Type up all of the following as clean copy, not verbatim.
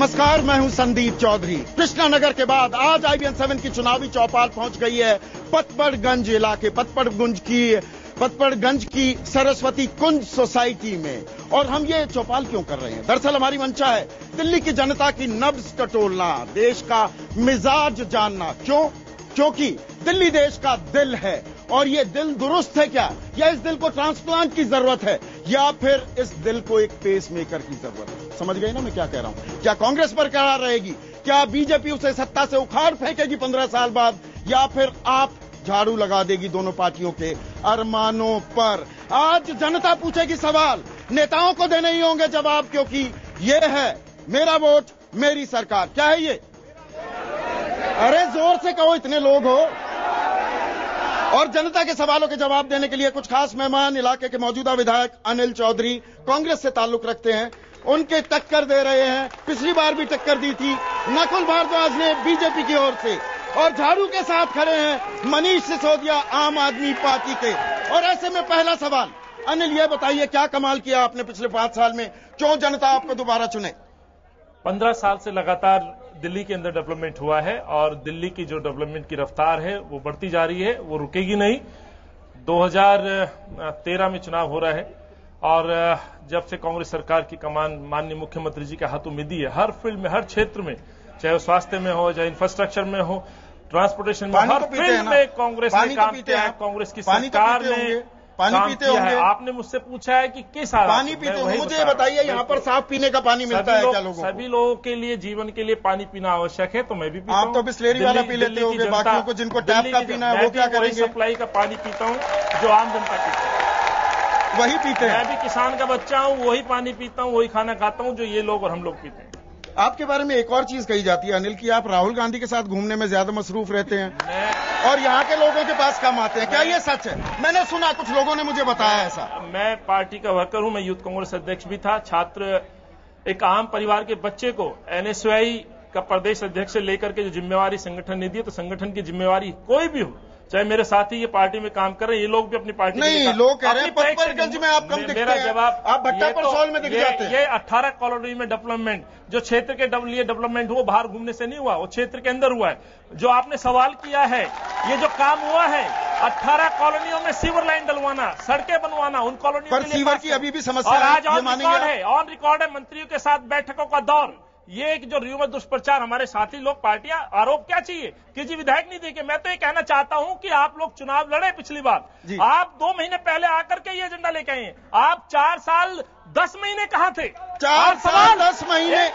नमस्कार, मैं हूं संदीप चौधरी। कृष्णानगर के बाद आज IBN 7 की चुनावी चौपाल पहुंच गई है पतपड़गंज इलाके, पतपड़गंज की सरस्वती कुंज सोसाइटी में। और हम ये चौपाल क्यों कर रहे हैं? दरअसल हमारी मंशा है दिल्ली की जनता की नब्ज टटोलना, देश का मिजाज जानना। क्यों? क्योंकि दिल्ली देश का दिल है और ये दिल दुरुस्त है क्या, या इस दिल को ट्रांसप्लांट की जरूरत है, या फिर इस दिल को एक पेस मेकर की जरूरत है? समझ गए ना मैं क्या कह रहा हूं? क्या कांग्रेस बरकरार रहेगी? क्या बीजेपी उसे सत्ता से उखाड़ फेंकेगी 15 साल बाद, या फिर आप झाड़ू लगा देगी दोनों पार्टियों के अरमानों पर? आज जनता पूछेगी सवाल, नेताओं को देने ही होंगे जवाब, क्योंकि ये है मेरा वोट मेरी सरकार। क्या है ये? अरे जोर से कहो, इतने लोग हो। और जनता के सवालों के जवाब देने के लिए कुछ खास मेहमान इलाके के मौजूदा विधायक अनिल चौधरी कांग्रेस से ताल्लुक रखते हैं, उनके टक्कर दे रहे हैं। पिछली बार भी टक्कर दी थी नकुल भारद्वाज ने बीजेपी की ओर से, और झाड़ू के साथ खड़े हैं मनीष सिसोदिया आम आदमी पार्टी के। और ऐसे में पहला सवाल, अनिल ये बताइए क्या कमाल किया आपने पिछले 5 साल में, क्यों जनता आपको दोबारा चुने? 15 साल से लगातार दिल्ली के अंदर डेवलपमेंट हुआ है और दिल्ली की जो डेवलपमेंट की रफ्तार है वो बढ़ती जा रही है, वो रुकेगी नहीं। 2013 में चुनाव हो रहा है और जब से कांग्रेस सरकार की कमान माननीय मुख्यमंत्री जी के हाथों में दी है, हर फील्ड में, हर क्षेत्र में, चाहे वो स्वास्थ्य में हो, चाहे इंफ्रास्ट्रक्चर में हो, ट्रांसपोर्टेशन में, हर फील्ड में कांग्रेस ने काम किया है। कांग्रेस की सरकार ने पानी पीते होंगे। आपने मुझसे पूछा है कि किस हालत पानी पीते होंगे, मुझे बताइए यहाँ पर साफ पीने का पानी मिलता है क्या लोगों को? सभी लोगों के लिए जीवन के लिए पानी पीना आवश्यक है, तो मैं भी पीता हूँ। आप तो बिस्लेरी वाला पी लेते होंगे, बाकियों को जिनको टैप का पीना है वो क्या करेंगे? सप्लाई का पानी पीता हूँ जो आम जनता पीता है, वही पीते हैं। मैं भी किसान का बच्चा हूँ, वही पानी पीता हूँ, वही खाना खाता हूँ जो ये लोग और हम लोग पीते हैं। आपके बारे में एक और चीज कही जाती है अनिल, की आप राहुल गांधी के साथ घूमने में ज्यादा मसरूफ रहते हैं और यहाँ के लोगों के पास कम आते हैं। क्या ये सच है? मैंने सुना, कुछ लोगों ने मुझे बताया ऐसा। मैं पार्टी का वर्कर हूं, मैं यूथ कांग्रेस अध्यक्ष भी था। छात्र एक आम परिवार के बच्चे को NSY का प्रदेश अध्यक्ष से लेकर के जो जिम्मेवारी संगठन ने दी है, तो संगठन की जिम्मेवारी कोई भी हो, चाहे मेरे साथी ये पार्टी में काम कर रहे हैं, ये लोग भी अपनी पार्टी नहीं, लोग कह रहे हैं पतपड़गंज में आप कम दिखते हैं, जवाब आप भट्टा परसौल में दिख जाते हैं। ये 18 कॉलोनी में डेवलपमेंट, जो क्षेत्र के लिए डेवलपमेंट हुआ, बाहर घूमने से नहीं हुआ, वो क्षेत्र के अंदर हुआ है। जो आपने सवाल किया है, ये जो काम हुआ है 18 कॉलोनियों में सीवर लाइन डलवाना, सड़कें बनवाना, उन कॉलोनियों पर सीवर की अभी भी समस्या है। आज ऑन रिकॉर्ड है मंत्रियों के साथ बैठकों का दौर। ये एक जो र्यूमर दुष्प्रचार हमारे साथी लोग, पार्टियां, आरोप क्या चाहिए कि जी विधायक नहीं देंगे। मैं तो ये कहना चाहता हूं कि आप लोग चुनाव लड़े पिछली बार, आप 2 महीने पहले आकर के ये एजेंडा लेके आए। आप 4 साल 10 महीने कहां थे? 4 साल 10 महीने।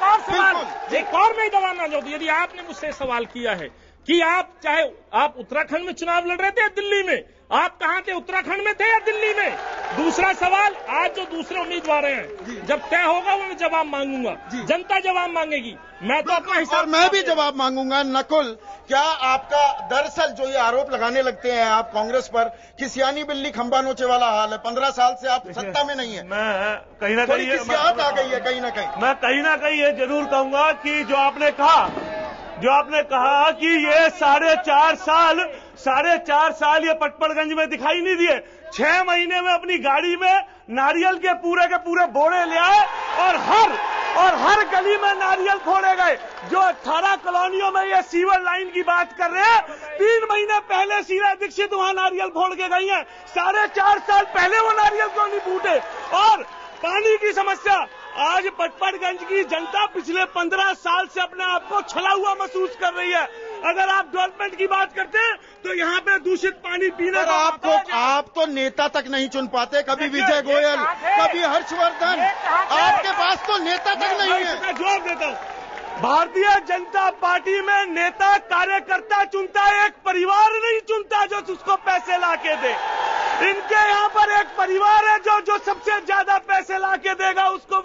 एक और मैं दबाना चाहता हूं, यदि आपने मुझसे सवाल किया है कि आप चाहे आप उत्तराखंड में चुनाव लड़ रहे थे या दिल्ली में, आप कहां थे? उत्तराखंड में थे या दिल्ली में? दूसरा सवाल, आज जो दूसरे उम्मीदवार हैं, जब तय होगा वो मैं जवाब मांगूंगा, जनता जवाब मांगेगी, मैं तो अपना हिसाब, मैं भी जवाब मांगूंगा। नकुल, क्या आपका दरअसल जो ये आरोप लगाने लगते हैं आप कांग्रेस पर कि सियानी बिल्ली खंबा नोचे वाला हाल है, 15 साल से आप सत्ता में नहीं है? मैं कहीं ना कहीं किसियात आ गई है, कहीं ना कहीं। मैं कहीं ना कहीं ये जरूर कहूंगा कि जो आपने कहा कि ये 4.5 साल ये पटपड़गंज में दिखाई नहीं दिए। 6 महीने में अपनी गाड़ी में नारियल के पूरे बोरे ले आए और हर गली में नारियल फोड़े गए। जो 18 कॉलोनियों में ये सीवर लाइन की बात कर रहे हैं, 3 महीने पहले शीला दीक्षित वहां नारियल फोड़ के गई हैं। 4.5 साल पहले वो नारियल क्यों नहीं फूटे? और पानी की समस्या, आज पटपड़गंज की जनता पिछले 15 साल से अपने आप को छला हुआ महसूस कर रही है। अगर आप डेवलपमेंट की बात करते हैं तो यहाँ पे दूषित पानी पीने का आप तो नेता तक नहीं चुन पाते, कभी विजय गोयल, कभी हर्षवर्धन, आपके पास तो नेता तक नहीं है। मैं जवाब देता हूँ, भारतीय जनता पार्टी में नेता कार्यकर्ता चुनता है, एक परिवार नहीं चुनता जो उसको पैसे ला के दे। इनके यहाँ पर एक परिवार है जो सबसे ज्यादा पैसे ला के देगा, उसको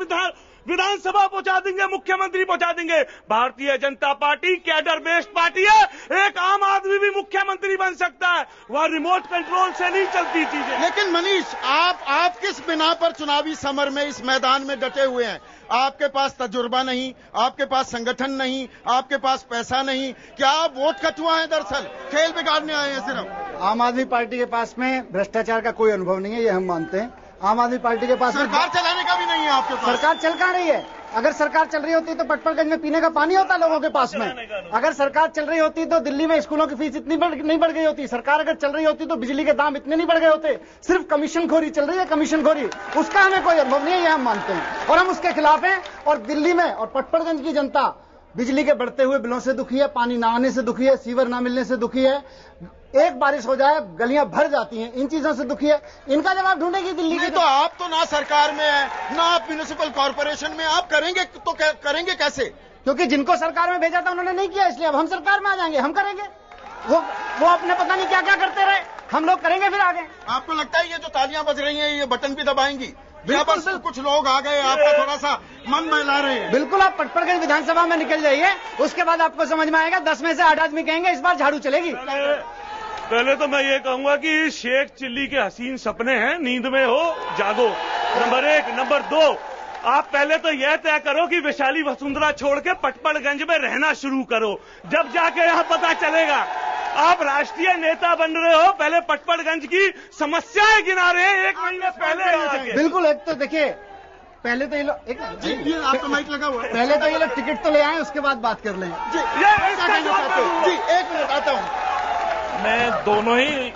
विधानसभा पहुंचा देंगे, मुख्यमंत्री पहुंचा देंगे। Bharatiya Janata party cadre based party है, एक आम आदमी भी मुख्यमंत्री बन सकता है, वह रिमोट कंट्रोल से नहीं चलती चीजें। लेकिन मनीष, आप किस बिना पर चुनावी समर में इस मैदान में डटे हुए हैं? आपके पास तजुर्बा नहीं, आपके पास संगठन नहीं, आपके पास पैसा नहीं, क्या आप वोट कचुआ हैं? दरअसल खेल बिगाड़ने आए हैं सिर्फ। आम आदमी पार्टी के पास में भ्रष्टाचार का कोई अनुभव नहीं है, ये हम मानते हैं। आम आदमी पार्टी के पास सरकार चलाने का भी नहीं है आपके पास। सरकार चल कहाँ रही है? अगर सरकार चल रही होती तो पटपड़गंज में पीने का पानी होता लोगों के पास में। अगर सरकार चल रही होती तो दिल्ली में स्कूलों की फीस इतनी नहीं बढ़ गई होती। सरकार अगर चल रही होती तो बिजली के दाम इतने नहीं बढ़ गए होते। सिर्फ कमीशनखोरी चल रही है, कमीशनखोरी। उसका हमें कोई अनुभव नहीं है, ये हम मानते हैं और हम उसके खिलाफ हैं। और दिल्ली में और पटपड़गंज की जनता बिजली के बढ़ते हुए बिलों से दुखी है, पानी ना आने से दुखी है, सीवर ना मिलने से दुखी है। एक बारिश हो जाए गलियां भर जाती हैं, इन चीजों से दुखी है। इनका जवाब ढूंढेगी दिल्ली की। तो आप तो ना सरकार में है ना आप म्यूनिसिपल कॉर्पोरेशन में, आप करेंगे तो करेंगे कैसे? क्योंकि जिनको सरकार में भेजा था उन्होंने नहीं किया, इसलिए अब हम सरकार में आ जाएंगे, हम करेंगे। वो अपने पता नहीं क्या क्या करते रहे, हम लोग करेंगे फिर आगे। आपको लगता है ये जो तालियां बज रही हैं ये बटन भी दबाएंगी? बिल्कुल, कुछ लोग आ गए, आपका थोड़ा सा मन बहला रहे हैं। बिल्कुल, आप पटपड़गंज विधानसभा में निकल जाइए, उसके बाद आपको समझ में आएगा। 10 में से 8 आदमी कहेंगे इस बार झाड़ू चलेगी। पहले तो मैं ये कहूंगा कि शेख चिल्ली के हसीन सपने हैं, नींद में हो जागो, नंबर 1। नंबर 2, आप पहले तो यह तय करो कि वैशाली वसुंधरा छोड़ के पटपड़गंज में रहना शुरू करो, जब जाके यहाँ पता चलेगा। आप राष्ट्रीय नेता बन रहे हो, पहले पटपड़गंज की समस्याएं गिना रहे हैं 1 महीने पहले। बिल्कुल, एक तो देखिए, पहले तो ये लोग आपका माइक लगा हुआ है। पहले तो ये लोग टिकट तो ले आए, उसके बाद बात कर लें। जी, 1 मिनट आता हूँ। मैं दोनों ही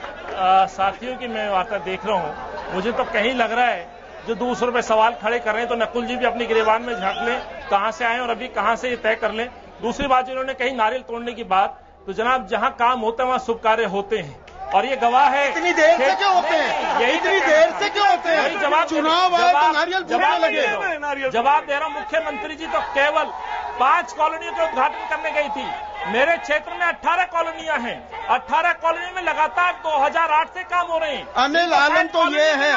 साथियों की मैं वार्ता देख रहा हूं। मुझे तो कहीं लग रहा है जो दूसरों पे सवाल खड़े कर रहे हैं तो नकुल जी भी अपनी गिरेबान में झांक लें, कहां से आए और अभी कहां से ये तय कर लें। दूसरी बात, जिन्होंने कही नारियल तोड़ने की बात, तो जनाब जहां काम होता है वहां शुभ कार्य होते हैं और ये गवाह है। इतनी देर से क्यों होते हैं? यही इतनी देर से क्यों होते हैं? जवाब चुनाव आए तो नारियल फोड़ने लगे। जवाब दे रहा हूं। मुख्यमंत्री जी तो केवल 5 कॉलोनियों के उद्घाटन करने गई थी। मेरे क्षेत्र में 18 कॉलोनियां हैं। 18 कॉलोनी में लगातार 2008 से काम हो रहे हैं। अनिल, आलम तो ये है,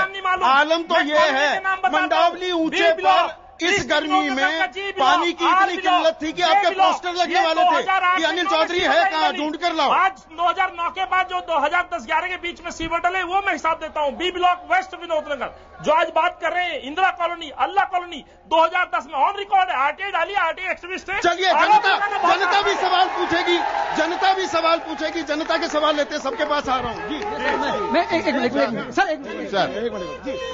आलम तो ये है, मंडावली ऊंचे पर इस गर्मी में पानी की इतनी किल्लत थी कि आपके पोस्टर लगने वाले थे कि अनिल चौधरी है कहाँ, ढूंढ कर लाओ। आज 2009 के बाद जो 2010-11 के बीच में सीवर डले वो मैं हिसाब देता हूँ। बी ब्लॉक वेस्ट विनोद नगर जो आज बात कर रहे हैं, इंदिरा कॉलोनी, अल्लाह कॉलोनी, 2010 में ऑन रिकॉर्ड है। आरटीआई डाली, आरटीआई एक्टिविस्ट है। चलिए, जनता भी सवाल पूछेगी, जनता भी सवाल पूछेगी, जनता के सवाल लेते सबके पास आ रहा हूँ। जी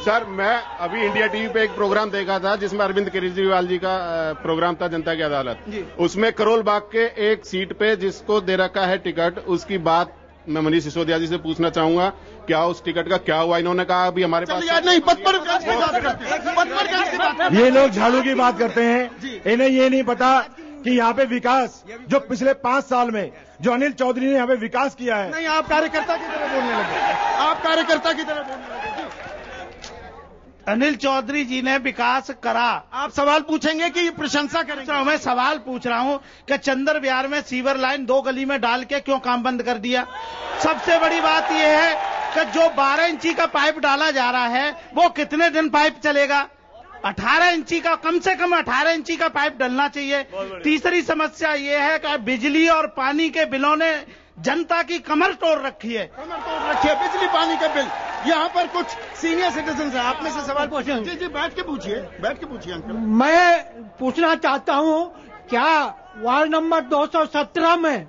सर, मैं अभी इंडिया टीवी पे एक प्रोग्राम देखा था जिसमें अरविंद केजरीवाल जी का प्रोग्राम था, जनता की अदालत। उसमें करोल बाग के एक सीट पे जिसको दे रखा है टिकट, उसकी बात मैं मनीष सिसोदिया जी से पूछना चाहूंगा, क्या उस टिकट का क्या हुआ? इन्होंने कहा अभी हमारे पास नहीं, पटपड़गंज की बात करते हैं। ये लोग झाड़ू की बात करते हैं, इन्हें ये नहीं पता कि यहाँ पे विकास जो पिछले 5 साल में जो अनिल चौधरी ने यहाँ पे विकास किया है। नहीं, आप कार्यकर्ता की तरह बोलने लगे, आप कार्यकर्ता की तरह बोलने लगे। अनिल चौधरी जी ने विकास करा। आप सवाल पूछेंगे कि प्रशंसा करेंगे? मैं सवाल पूछ रहा हूं कि चंदर विहार में सीवर लाइन 2 गली में डाल के क्यों काम बंद कर दिया? सबसे बड़ी बात यह है कि जो 12 इंची का पाइप डाला जा रहा है वो कितने दिन पाइप चलेगा? 18 इंची का, कम से कम 18 इंची का पाइप डलना चाहिए। तीसरी समस्या ये है कि बिजली और पानी के बिलों ने जनता की कमर तोड़ रखी है। बिजली पानी का बिल। यहाँ पर कुछ सीनियर सिटीजन है, आप में से सवाल पूछिए। जी, बैठ के पूछिए अंकल। मैं पूछना चाहता हूँ, क्या वार्ड नंबर 217 में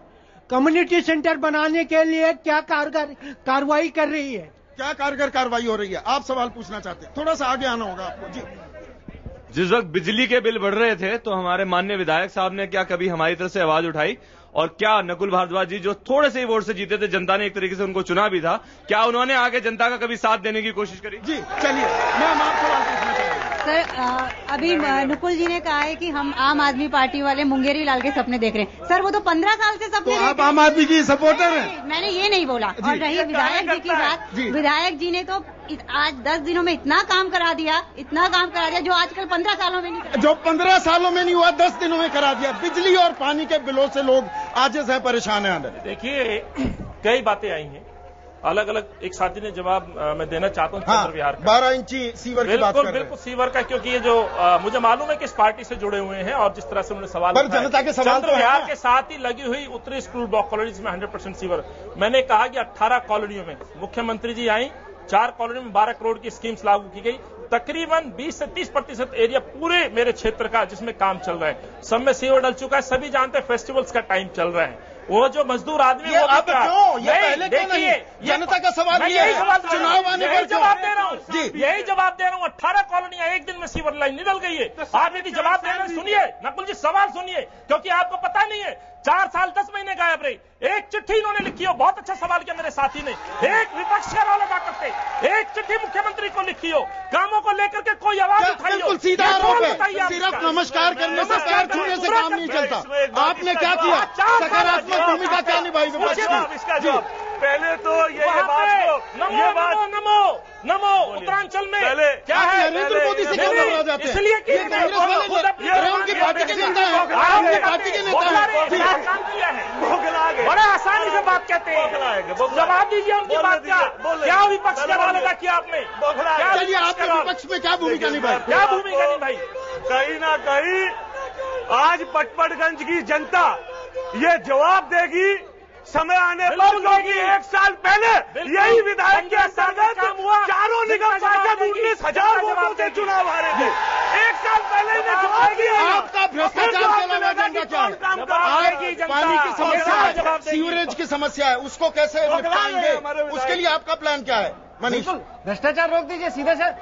कम्युनिटी सेंटर बनाने के लिए क्या कारगर कार्रवाई कर रही है? क्या कारगर कार्रवाई हो रही है? आप सवाल पूछना चाहते हैं, थोड़ा सा आगे आना होगा आपको। जी, जिस वक्त बिजली के बिल बढ़ रहे थे तो हमारे माननीय विधायक साहब ने क्या कभी हमारी तरफ से आवाज उठाई? और क्या नकुल भारद्वाज जी जो थोड़े से ही वोट से जीते थे, जनता ने एक तरीके से उनको चुना भी था, क्या उन्होंने आगे जनता का कभी साथ देने की कोशिश करी? जी चलिए, मैं आपको सवाल पूछना चाहता हूं। सर, अभी नकुल जी ने कहा है कि हम आम आदमी पार्टी वाले मुंगेरी लाल के सपने देख रहे हैं। सर, वो तो 15 साल से सपने तो आप आम आदमी की सपोर्टर हैं? मैंने ये नहीं बोला। और रही विधायक जी की बात, विधायक जी ने तो आज 10 दिनों में इतना काम करा दिया जो आजकल 15 सालों में नहीं करा। जो 15 सालों में नहीं हुआ 10 दिनों में करा दिया। बिजली और पानी के बिलों से लोग आज से परेशान हैं। देखिए, कई बातें आई हैं, अलग अलग। एक साथी ने जवाब मैं देना चाहता हूँ चंद्र विहार का। 12 इंची सीवर की बात कर रहे हैं। बिल्कुल सीवर का, क्योंकि ये जो मुझे मालूम है कि इस पार्टी से जुड़े हुए हैं और जिस तरह से उन्होंने सवाल जनता के सवाल चंद्र विहार के साथ ही लगी हुई उत्तरी स्कूल ब्लॉक कॉलोनी में 100% सीवर। मैंने कहा कि 18 कॉलोनियों में मुख्यमंत्री जी आई, 4 कॉलोनी में 12 करोड़ की स्कीम्स लागू की गई। तकरीबन 20 से 30% एरिया पूरे मेरे क्षेत्र का जिसमें काम चल रहा है, सब में सीवर डल चुका है। सभी जानते हैं फेस्टिवल्स का टाइम चल रहा है। वो जो मजदूर आदमी ये अब क्यों? ये पहले क्यों नहीं? जनता का सवाल ये है, चुनाव आने पर जवाब दे रहा हूँ जी, यही जवाब दे रहा हूँ। 18 कॉलोनियां एक दिन में सीवर लाइन निकल गई है। आप यदि जवाब दे रहे हैं सुनिए नकुल जी, सवाल सुनिए, क्योंकि आपको पता नहीं है 4 साल 10 महीने गायब रही। एक चिट्ठी इन्होंने लिखी हो, बहुत अच्छा सवाल किया मेरे साथी ने, एक विपक्ष का रोल अदा करते, एक चिट्ठी मुख्यमंत्री को लिखी हो, कामों को लेकर के कोई आवाज उठाई हो। बिल्कुल सीधा आरोप है, सिर्फ नमस्कार करने से, पैर छूने से काम नहीं चलता। आपने क्या किया? सकारात्मक भूमिका क्या निभाई विपक्ष की? इसका जवाब पहले तो ये बात नमो उत्तरांचल में क्या है? नरेंद्र मोदी से क्यों नाराज जाते हैं? इसलिए कि उनकी पार्टी के नेता है, आपकी पार्टी के नेता है, काम किया है, बड़े आसानी से बात कहते हैं। जवाब दीजिए उनकी बात का, क्या विपक्ष का रोल अदा किया आपने? चलिए आपने विपक्ष में क्या भूमिका निभाई? क्या भूमिका निभाई? कहीं ना कहीं आज पटपड़गंज की जनता ये जवाब देगी समय आने पर, क्योंकि 1 साल पहले यही विधायक के अंतर्गत चारों निगम पार्षद 19,000 वोटों से चुनाव हारे थे। 1 साल पहले इन्हें जवाब दिया। आपका भ्रष्टाचार के अलावा एजेंडा क्या है? आज पानी की समस्या है, सीवरेज की समस्या है, उसको कैसे निपटाएंगे? उसके लिए आपका प्लान क्या है? मनीष, भ्रष्टाचार रोक दीजिए। सीधे से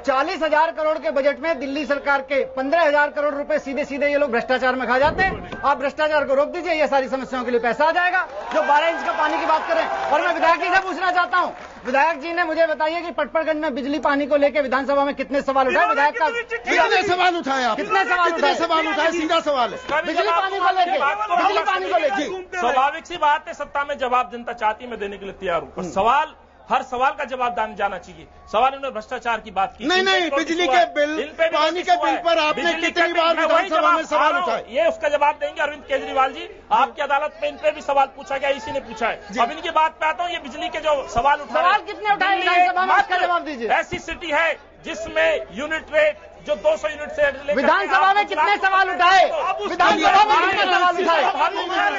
40,000 करोड़ के बजट में दिल्ली सरकार के 15,000 करोड़ रुपए सीधे सीधे ये लोग भ्रष्टाचार में खा जाते हैं। आप भ्रष्टाचार को रोक दीजिए, ये सारी समस्याओं के लिए पैसा आ जाएगा। जो 12 इंच का पानी की बात करें, और मैं विधायक जी से पूछना चाहता हूँ, विधायक जी ने मुझे बताइए कि पटपड़गंज में बिजली पानी को लेकर विधानसभा में कितने सवाल उठाए? विधायक का कितने सवाल उठाए आप? कितने सवाल उठाए? सीधा सवाल है, बिजली पानी को लेकर, बिजली पानी को लेकर। स्वाभाविक सी बात है, सत्ता में जवाब जनता चाहती मैं देने के लिए तैयार हूँ, पर सवाल हर सवाल का जवाब जाना चाहिए। सवाल उन्होंने भ्रष्टाचार की बात की, नहीं, बिजली के बिल, पानी के बिल पर आपने कितनी बार विधानसभा में सवाल उठाए? ये उसका जवाब देंगे अरविंद केजरीवाल जी। आपकी अदालत में इन पे भी सवाल पूछा गया, इसी ने पूछा है। अब इनकी बात पे आता हूँ, ये बिजली के जो सवाल उठाए, सवाल कितने उठाए विधानसभा में, उसका जवाब दीजिए। ऐसी सिटी है जिसमें यूनिट रेट जो 200 यूनिट से विधानसभा में कितने सवाल उठाए? विधानसभा में कितने सवाल उठाए?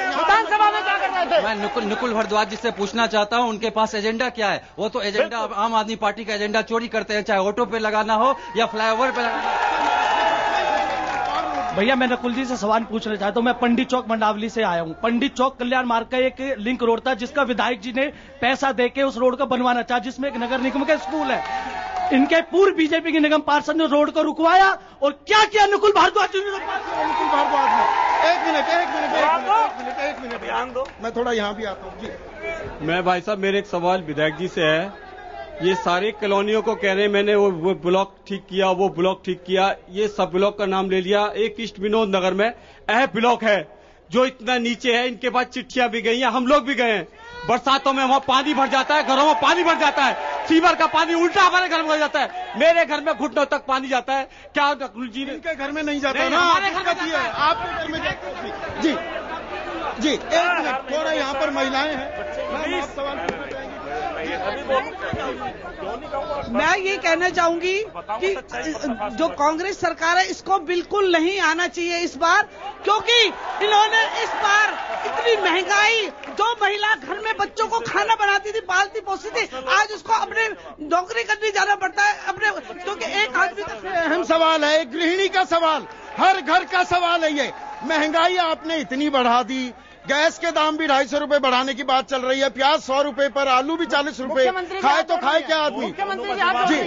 विधानसभा में क्या कर रहे थे? मैं नकुल भारद्वाज जी से पूछना चाहता हूं, उनके पास एजेंडा क्या है? वो तो एजेंडा आम आदमी पार्टी का एजेंडा चोरी करते हैं, चाहे ऑटो पे लगाना हो या फ्लाईओवर पे लगाना हो। भैया मैं नकुल जी से सवाल पूछना चाहता हूँ। मैं पंडित चौक मंडावली से आया हूँ। पंडित चौक कल्याण मार्ग का एक लिंक रोड था, जिसका विधायक जी ने पैसा देके उस रोड को बनवाना चाहा, जिसमें एक नगर निगम का स्कूल है। इनके पूर्व बीजेपी के निगम पार्षद ने रोड को रुकवाया, और क्या किया नकुल भारद्वाज जी ने? नकुल भारद्वाज ने एक मिनट ध्यान दो, मैं थोड़ा यहाँ भी आता हूँ जी। मैं भाई साहब, मेरे एक सवाल विधायक जी से है। ये सारी कॉलोनियों को कह रहे हैं मैंने वो ब्लॉक ठीक किया, वो ब्लॉक ठीक किया, ये सब ब्लॉक का नाम ले लिया। एक ईस्ट विनोद नगर में एह ब्लॉक है जो इतना नीचे है, इनके पास चिट्ठियां भी गई हैं, हम लोग भी गए हैं। बरसातों में वहां पानी भर जाता है, घरों में पानी भर जाता है, सीवर का पानी उल्टा हमारे घर में भर जाता है। मेरे घर में घुटनों तक पानी जाता है। क्या नकुल जी ने? इनके घर में नहीं जाता ना, हमारे घर में है, आपके घर में जाता है। जी एक मिनट, थोड़ा यहाँ पर महिलाएं हैं, सवाल पूछना चाहेंगे? मैं ये कहना चाहूंगी कि जो कांग्रेस सरकार है इसको बिल्कुल नहीं आना चाहिए इस बार, क्योंकि इन्होंने इस बार इतनी महंगाई, जो महिला घर में बच्चों को खाना बनाती थी, पालती पोसती थी, आज उसको अपने नौकरी करने जाना पड़ता है अपने, क्योंकि एक आदमी अहम सवाल है, गृहिणी का सवाल, हर घर का सवाल है ये। महंगाई आपने इतनी बढ़ा दी, गैस के दाम भी 250 रुपए बढ़ाने की बात चल रही है, प्याज 100 रुपए पर, आलू भी 40 रुपए, खाए तो खाए क्या आदमी? जी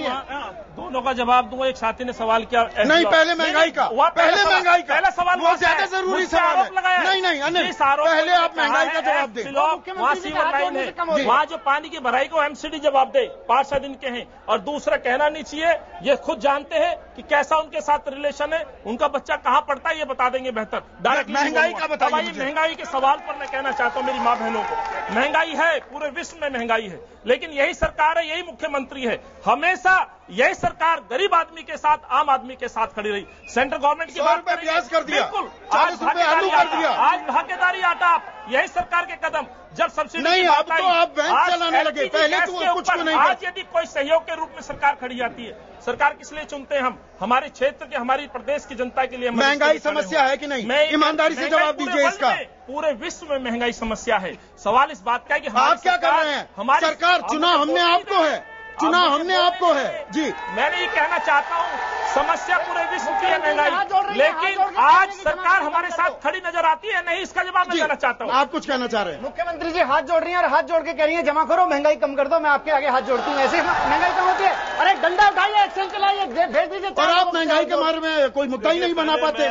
दोनों का जवाब दूंगा। एक साथी ने सवाल किया, नहीं पहले महंगाई का, पहले महंगाई का, पहला सवाल वो ज्यादा जरूरी सवाल है। नहीं अनिल, पहले आप महंगाई का जवाब दें। वहाँ सीवर लाइन है, वहाँ जो पानी की भराई को एमसीडी जवाब दे, पार्षद इनके हैं। और दूसरा कहना नहीं चाहिए, ये खुद जानते हैं कि कैसा उनके साथ रिलेशन है, उनका बच्चा कहाँ पढ़ता है ये बता देंगे बेहतर। डायरेक्टली महंगाई का बताइए। महंगाई के सवाल पर मैं कहना चाहता हूँ मेरी माँ बहनों को, महंगाई है, पूरे विश्व में महंगाई है, लेकिन यही सरकार है, यही मुख्यमंत्री है, हमेशा यही सरकार गरीब आदमी के साथ, आम आदमी के साथ खड़ी रही। सेंट्रल गवर्नमेंट की बात प्याज कर दिया, बिल्कुल 40 रुपए आलू कर दिया, आज भागीदारी आटा, यही सरकार के कदम। जब सब्सिडी नहीं, अब तो आप बैंक चलाने लगे, पहले तो कुछ नहीं। आज यदि कोई सहयोग के रूप में सरकार खड़ी जाती है, सरकार किस लिए चुनते हैं हम? हमारे क्षेत्र के, हमारी प्रदेश की जनता के लिए। महंगाई समस्या है कि नहीं? ईमानदारी से जवाब दीजिए इसका। पूरे विश्व में महंगाई समस्या है। सवाल इस बात का है कि आप क्या कर रहे हैं? हमारी सरकार चुना हमने आपको है, चुना हमने आपको है जी। मैंने ये कहना चाहता हूँ, समस्या पूरे विश्व की है महंगाई, लेकिन आज सरकार हमारे साथ खड़ी नजर आती है नहीं, इसका जवाब मैं देना चाहता हूँ। आप कुछ कहना चाह रहे हैं? मुख्यमंत्री जी हाथ जोड़ रही हैं और हाथ जोड़ के कह रही है जमा करो, महंगाई कम कर दो, मैं आपके आगे हाथ जोड़ती हूँ। ऐसे महंगाई कम होती है? अरे डंडा उठाइए, एक्शन चलाइए, भेज दीजिए। और आप महंगाई के मारे में कोई मुद्दा ही नहीं बना पाते,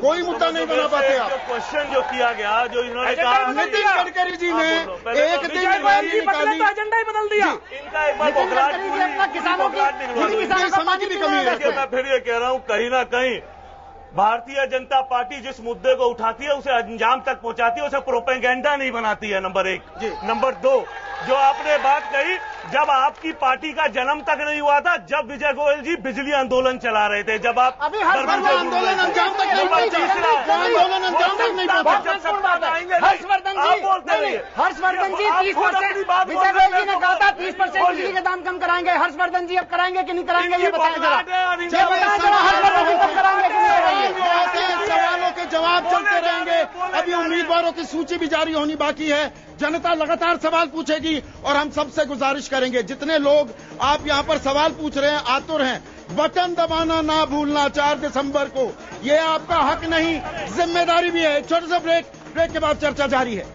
कोई मुद्दा नहीं बना पाते आप। क्वेश्चन जो किया गया, जो इन्होंने कहा, नितिन गडकरी जी ने एक दिन एजेंडा ही बदल दिया। इनका एक बार किसानों की समय की भी कमी है। मैं फिर ये कह रहा हूँ, कहीं ना कहीं भारतीय जनता पार्टी जिस मुद्दे को उठाती है उसे अंजाम तक पहुंचाती है, उसे प्रोपेगेंडा नहीं बनाती है, नंबर 1। नंबर 2, जो आपने बात कही, जब आपकी पार्टी का जन्म तक नहीं हुआ था, जब विजय गोयल जी बिजली आंदोलन चला रहे थे, जब आप अभी आंदोलन अंजाम तक नहीं पहुंचा, आंदोलन अंजाम तक नहीं पहुंचा। हर्षवर्धन जी बोलते रहिए, हर्षवर्धन जी 30%, विजय गोयल जी ने कहा था 30% बिजली के दाम कम कराएंगे। हर्षवर्धन जी अब कराएंगे कि नहीं कराएंगे, ये बताएं जरा। हर्षवर्धन जी कब कराएंगे कि नहीं कराएंगे? सवालों के जवाब चलते रहेंगे। अभी उम्मीदवारों की सूची भी जारी होनी बाकी है। जनता लगातार सवाल पूछेगी और हम सबसे गुजारिश करेंगे, जितने लोग आप यहां पर सवाल पूछ रहे हैं, आतुर हैं, बटन दबाना ना भूलना 4 दिसंबर को। ये आपका हक नहीं, जिम्मेदारी भी है। छोटे से ब्रेक के बाद चर्चा जारी है।